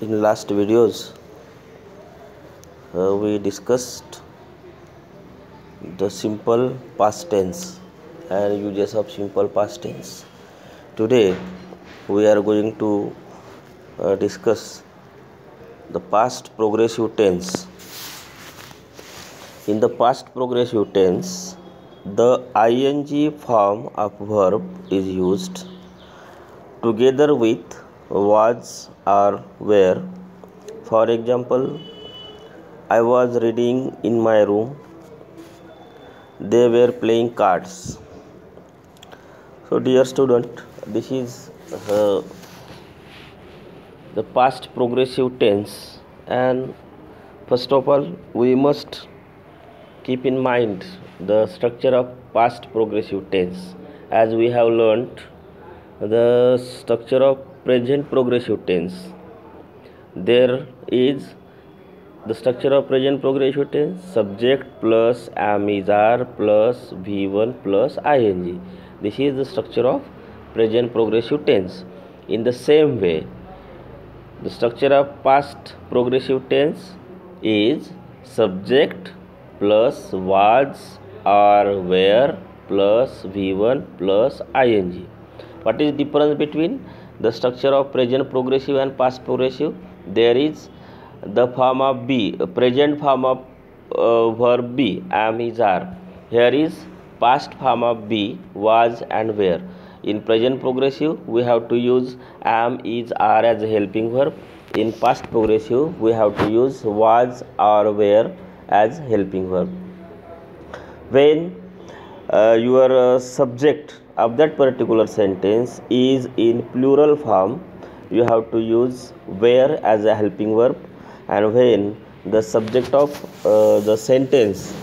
In last videos, we discussed the simple past tense and uses of simple past tense. Today, we are going to discuss the past progressive tense. In the past progressive tense, the ing form of verb is used together with was or were. For example, I was reading in my room. They were playing cards. So, dear student, this is the past progressive tense, and first of all, we must keep in mind the structure of past progressive tense, as we have learnt the structure of present progressive tense. There is the structure of present progressive tense: subject plus am is are plus v1 plus ing. This is the structure of present progressive tense. In the same way, the structure of past progressive tense is subject plus was or were plus v1 plus ing. What is the difference between the structure of present progressive and past progressive? There is the form of be, present form of verb be, am is are. Here is past form of be, was and were. In present progressive, we have to use am, is, are as a helping verb. In past progressive, we have to use was or were as helping verb. When your subject of that particular sentence is in plural form, you have to use were as a helping verb, and when the subject of the sentence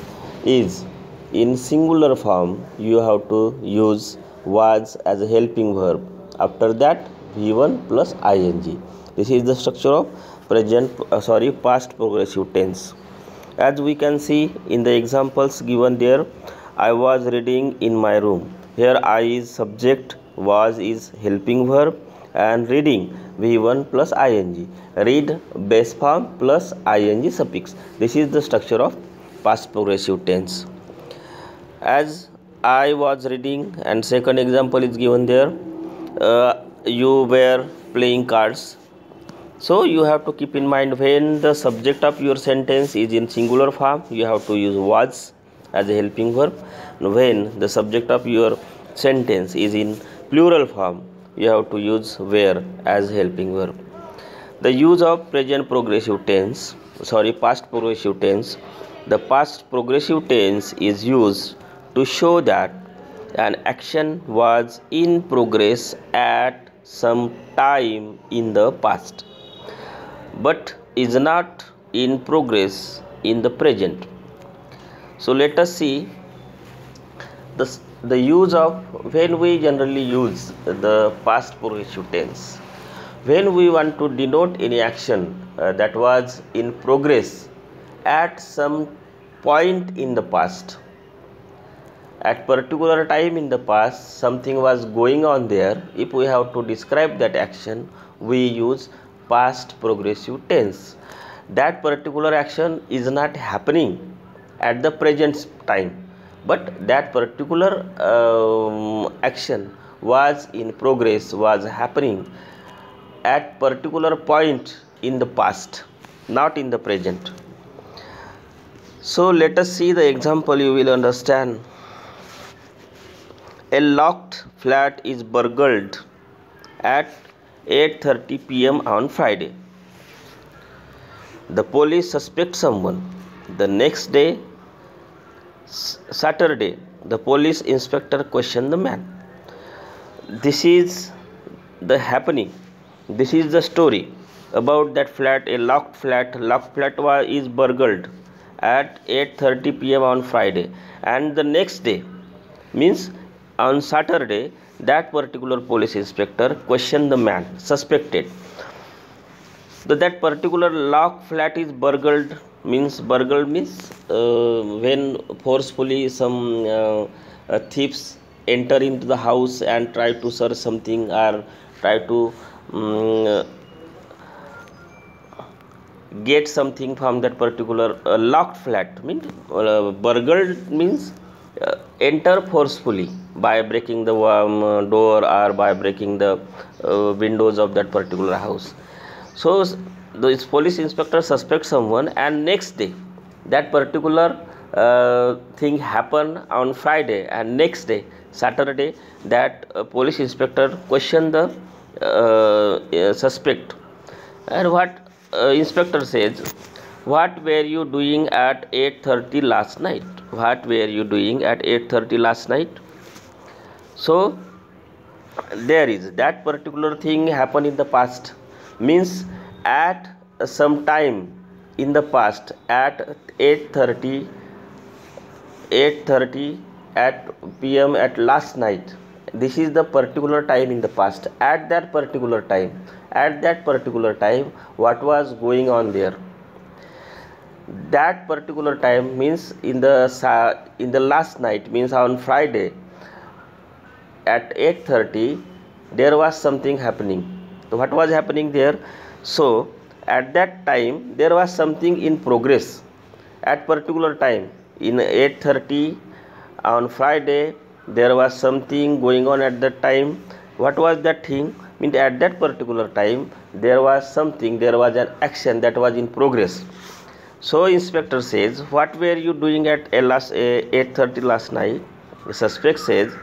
is in singular form, you have to use was as a helping verb. After that, v1 plus ing. This is the structure of past progressive tense. As we can see in the examples given there, I was reading in my room. Here I is subject, was is helping verb, and reading v1 plus ing. Read base form plus ing suffix. This is the structure of past progressive tense. As I was reading, and second example is given there, you were playing cards. So you have to keep in mind, when the subject of your sentence is in singular form, you have to use was as a helping verb. When the subject of your sentence is in plural form, you have to use were as helping verb. The use of past progressive tense. The past progressive tense is used to show that an action was in progress at some time in the past, but is not in progress in the present. So let us see the use of, when we generally use the past progressive tense. When we want to denote any action that was in progress at some point in the past, at particular time in the past something was going on there, if we have to describe that action, we use past progressive tense. That particular action is not happening at the present time, but that particular action was in progress, was happening at particular point in the past, not in the present. So let us see the example, you will understand. A locked flat is burgled at 8:30 p.m. on Friday. The police suspect someone. The next day, Saturday, the police inspector questioned the man. This is the happening. This is the story about that flat, a locked flat. Locked flat is burgled at 8:30 p.m. on Friday, and the next day, means on Saturday, that particular police inspector questioned the man suspected. So that particular locked flat is burgled means when forcefully some thieves enter into the house and try to search something, or try to get something from that particular locked flat. Means burgled means enter forcefully by breaking the door or by breaking the windows of that particular house. So the police inspector suspects someone, and next day that particular thing happen on Friday, and next day Saturday that police inspector question the suspect. And what inspector says, what were you doing at 8:30 last night? What were you doing at 8:30 last night? So there is that particular thing happen in the past, means at some time in the past at 8:30 at pm at last night. This is the particular time in the past. At that particular time what was going on there? That particular time means in the last night, means on Friday at 8:30 there was something happening. What was happening there? So at that time there was something in progress. At particular time in 8:30 on Friday there was something going on at that time. What was that thing? Means at that particular time there was something, there was an action that was in progress. So inspector says, what were you doing at 8:30 last night? The suspect says,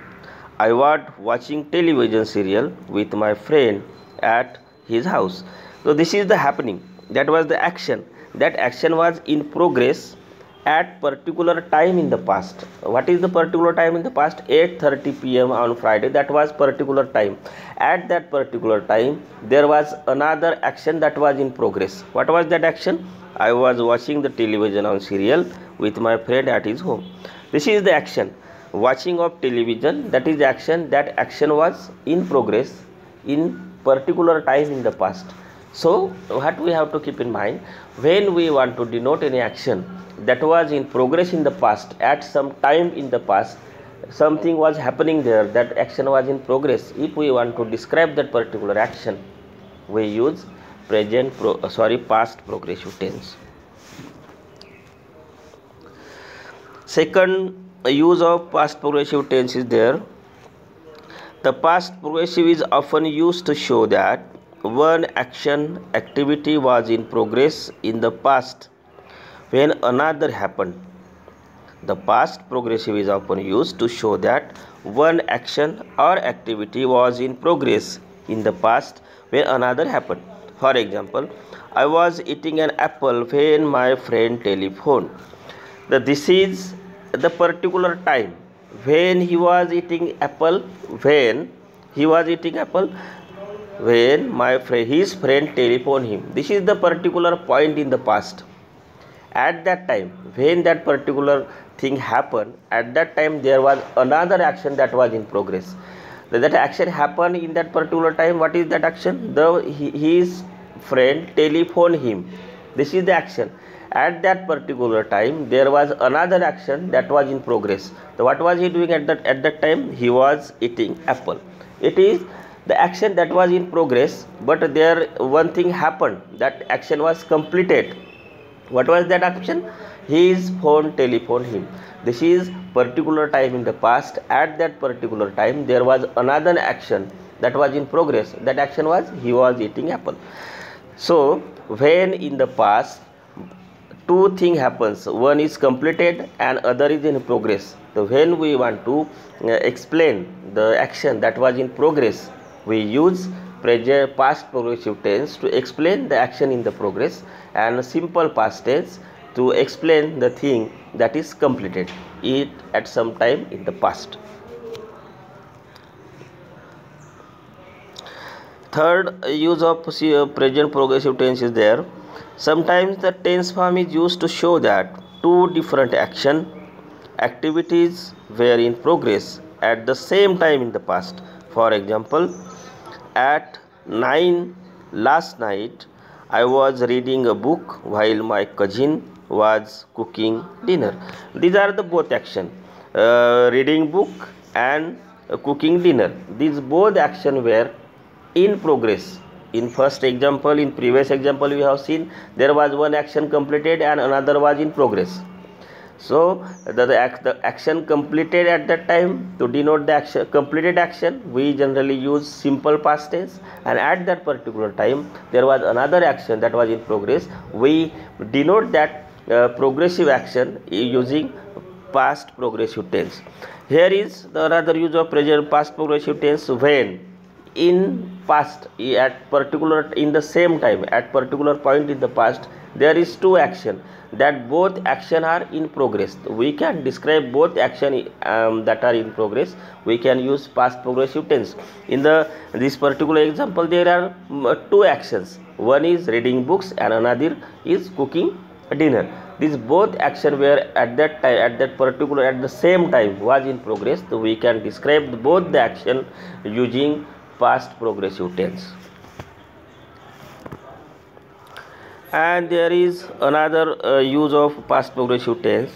I was watching television serial with my friend at his house. So this is the happening. That was the action. That action was in progress at particular time in the past. What is the particular time in the past? 8:30 p.m. on Friday. That was particular time. At that particular time there was another action that was in progress. What was that action? I was watching the television on serial with my friend at his home. This is the action. Watching of television, that is action. That action was in progress in particular time in the past. So what we have to keep in mind, when we want to denote any action that was in progress in the past, at some time in the past something was happening there, that action was in progress. If we want to describe that particular action, we use past progressive tense. Second use of past progressive tense is there. The past progressive is often used to show that one activity was in progress in the past when another happened. The past progressive is often used to show that one action or activity was in progress in the past when another happened. For example, I was eating an apple when my friend telephoned. This is the particular time when he was eating apple. When his friend telephoned him. This is the particular point in the past. At that time, when that particular thing happened, at that time there was another action that was in progress. That action happened in that particular time. What is that action? His friend telephoned him. This is the action. At that particular time there was another action that was in progress. So what was he doing at that time? He was eating apple. It is the action that was in progress, but there one thing happened. That action was completed. What was that action? His phone telephoned him. This is particular time in the past. At that particular time there was another action that was in progress. That action was he was eating apple. So when in the past two things happens, one is completed and other is in progress. So when we want to explain the action that was in progress, we use past progressive tense to explain the action in the progress, and simple past tense to explain the thing that is completed it at some time in the past. Third use of present progressive tense is there. Sometimes the tense form is used to show that two different activities were in progress at the same time in the past. For example, at 9 last night I was reading a book while my cousin was cooking dinner. These are the both action, reading book and cooking dinner. These both action were in progress In first example, in previous example, we have seen there was one action completed and another was in progress. So the action completed at that time, to denote the action, completed action, we generally use simple past tense, and at that particular time there was another action that was in progress. We denote that progressive action using past progressive tense. Here is the another use of present past progressive tense. When in past, at particular, in the same time, at particular point in the past, there is two action, that both action are in progress. We can describe both action that are in progress. We can use past progressive tense. In this particular example, there are two actions. One is reading books and another is cooking dinner. These both action were at that time, at the same time, was in progress. So we can describe both the action using past progressive tense. And there is another use of past progressive tense.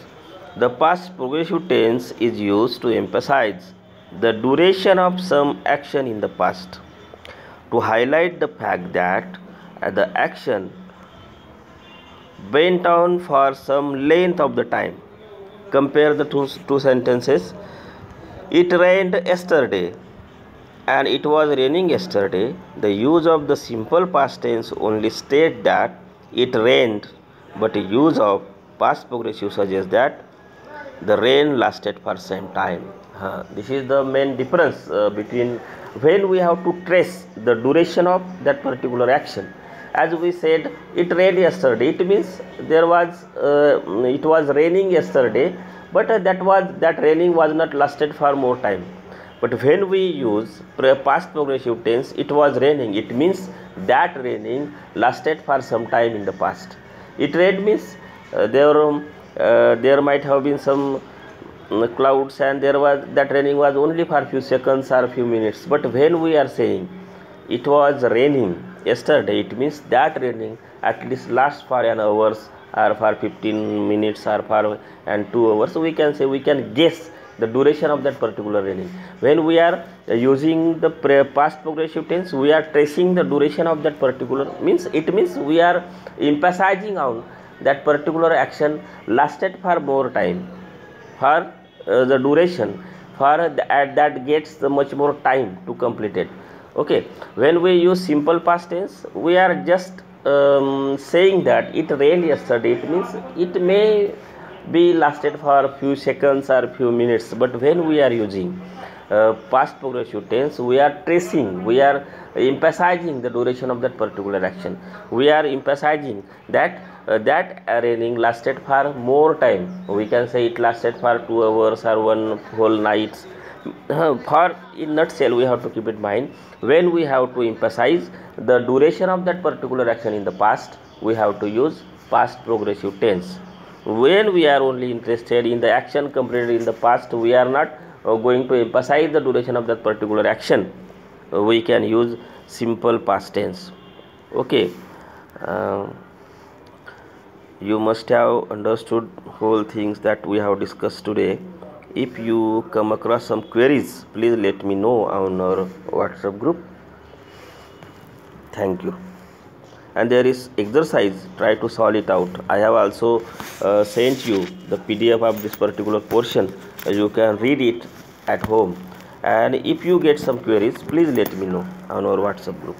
The past progressive tense is used to emphasize the duration of some action in the past, to highlight the fact that the action went on for some length of the time. Compare the two sentences. It rained yesterday and it was raining yesterday. The use of the simple past tense only states that it rained, but the use of past progressive suggests that the rain lasted for some time. This is the main difference between when we have to trace the duration of that particular action. As we said, it rained yesterday. It means it was raining yesterday, but that raining was not lasted for more time. But when we use past progressive tense, it was raining. It means that raining lasted for some time in the past. It rained means there might have been some clouds, and that raining was only for a few seconds or a few minutes. But when we are saying it was raining yesterday, it means that raining at least lasts for an hour or for 15 minutes or for 2 hours. So we can guess the duration of that particular raining. When we are using the past progressive tense, we are tracing the duration of that particular, it means we are emphasizing on that particular action lasted for more time, for the duration, for that gets much more time to complete it. Okay, when we use simple past tense, we are just saying that it rained yesterday. It means it may be lasted for a few seconds or a few minutes. But when we are using past progressive tense, we are tracing, we are emphasizing the duration of that particular action. We are emphasizing that that raining lasted for more time. We can say it lasted for 2 hours or one whole night. For in nutshell, we have to keep in mind, when we have to emphasize the duration of that particular action in the past, we have to use past progressive tense. When we are only interested in the action completed in the past, we are not going to emphasize the duration of that particular action. We can use simple past tense. Okay, you must have understood whole things that we have discussed today. If you come across some queries, please let me know on our WhatsApp group. Thank you. And there is exercise, try to solve it out. I have also sent you the PDF of this particular portion. You can read it at home, and if you get some queries, please let me know on our WhatsApp group.